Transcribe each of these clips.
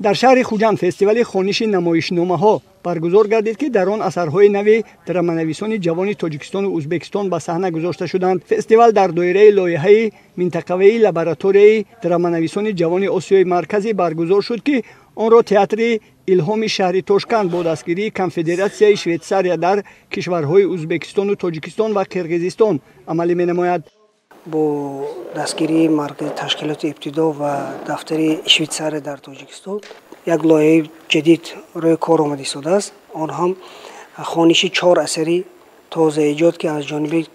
در شهر خوجند فستیوال خوانش نمایشنامه‌ها برگزار گردید که در آن اثرهای نو درامانویسان جوان تاجیکستان و ازبکستان به صحنه گذاشته شدند. فستیوال در دایره لایحه منطقه‌ای لابراتوری درامانویسان جوان آسیای مرکزی برگزار شد که آن را تئاتر الهام شهر تاشکند با دستگیری کنفدراسیای شویتساریا در کشورهای ازبکستان و تاجیکستان و قرقیزستان عمل می‌نماید. با دستگیری مرکز تشکیلات ابتدا و دفتر شویتساریا در تاجیکستان یک لایحه جدید روی کار آمده شده است. آن هم خوانش 4 اثری تازه ایجاد که از جانب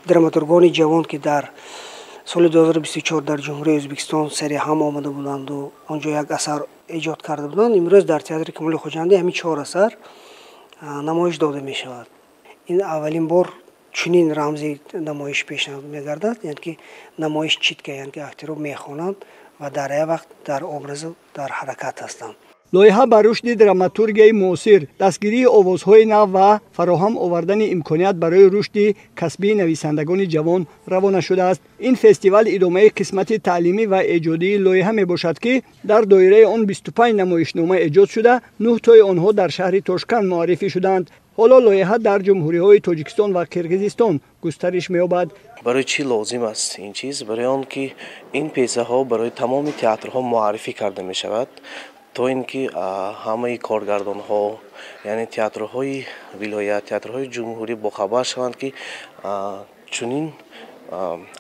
دراماتورگان جوان که در سال 2024 در جمهوری ازبکستان سری هم آمده بودند و آنجا یک اثر ایجاد کرده بودند، امروز در تئاتر کمال خوجندی همین 4 اثر نمایش داده می شود. این اولین بار چنین رمزی نمایش پیش می گردد، یعنی که نمایش چیتکه، یعنی که اکترها می خوانند و در این وقت در ابرز در حرکت هستند. لایحه بر رشد دراماتورگی معاصر، دستگیری آوازهای نو و فراهم آوردن امکانیت برای رشد کسبی نویسندگان جوان روانه شده است. این فستیوال ادامه قسمت تعلیمی و ایجادی لایحه می باشد که در دایره آن 25 نمایشنامه ایجاد شده، 9 تای آنها در شهر تاشکند معرفی شدند. حالا لایحه در جمهوری‌های تاجیکستان و قرقیزستان گسترش می‌یابد. برای چی لازم است این چیز؟ برای آنکه این پیسه ها برای تمام تئاترها معرفی کرده می شود تا اینکه همه کارگردان ها، یعنی تئاترهای ولایت، تئاترهای جمهوری با خبر شوند که چنین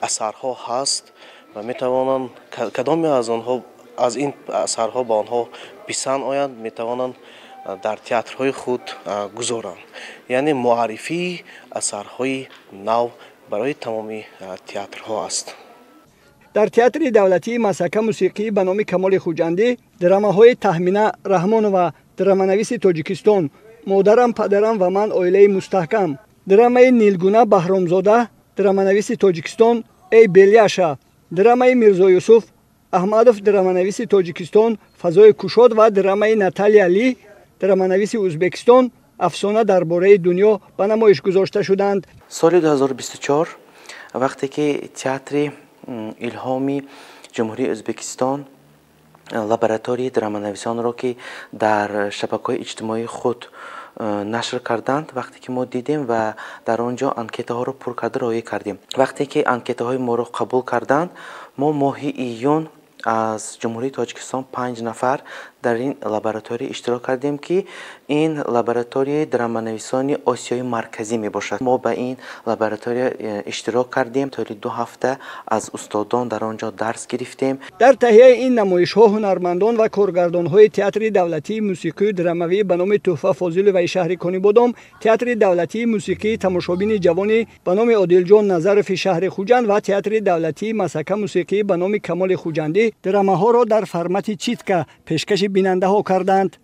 اثرها هست و می توانند کدام از آنها از این اثرها با آنها پسند آید می توانند در تئاترهای خود گذارند. یعنی معرفی اثرهای نو برای تمام تئاترها است. در تئاتر دولتی مسکه موسیقی به نام کمال خوجندی، دراماهای تهمینه رحمان و درامانویس تاجیکستان مادرم پدرم و من عائله مستحکم، درامای نیلگونه بهرامزاده درامانویس تاجیکستان ای بلیاشا، درامای میرزا یوسف احمدوف درامانویس تاجیکستان فضای کشاد و درامای ناتالیا علی درامانویس ازبکستان افسانه درباره دنیا به نمایش گذاشته شدند. سال 2024 وقتی که تئاتر الهامی جمهوری ازبکستان لابراتوری درامانویسان را که در شبکه‌های اجتماعی خود نشر کردند، وقتی که ما دیدیم و در آنجا انکته ها را پر کرده رای کردیم. وقتی که انکته های ما را قبول کردند، ما ماه ایون از جمهوری تاجیکستان 5 نفر در این لابراتوری اشتراک کردیم که این لابراتوری درامانویسان آسیای مرکزی می باشد. ما به این لابراتوری اشتراک کردیم، تا 2 هفته از استادان در آنجا درس گرفتیم. در تهیه این نمایش ها هنرمندان و کارگردان های تئاتر دولتی موسیقی دراموی به نام توفه فاضل و شهر کنی بادام، تئاتر دولتی موسیقی تماشابین جوانی به نام عادل جان نظرف شهر خوجند و تئاتر دولتی مسکه موسیقی به نام کمال خوجندی دراماها را در فرمت چیتکه پیشکش بیننده ها کردند.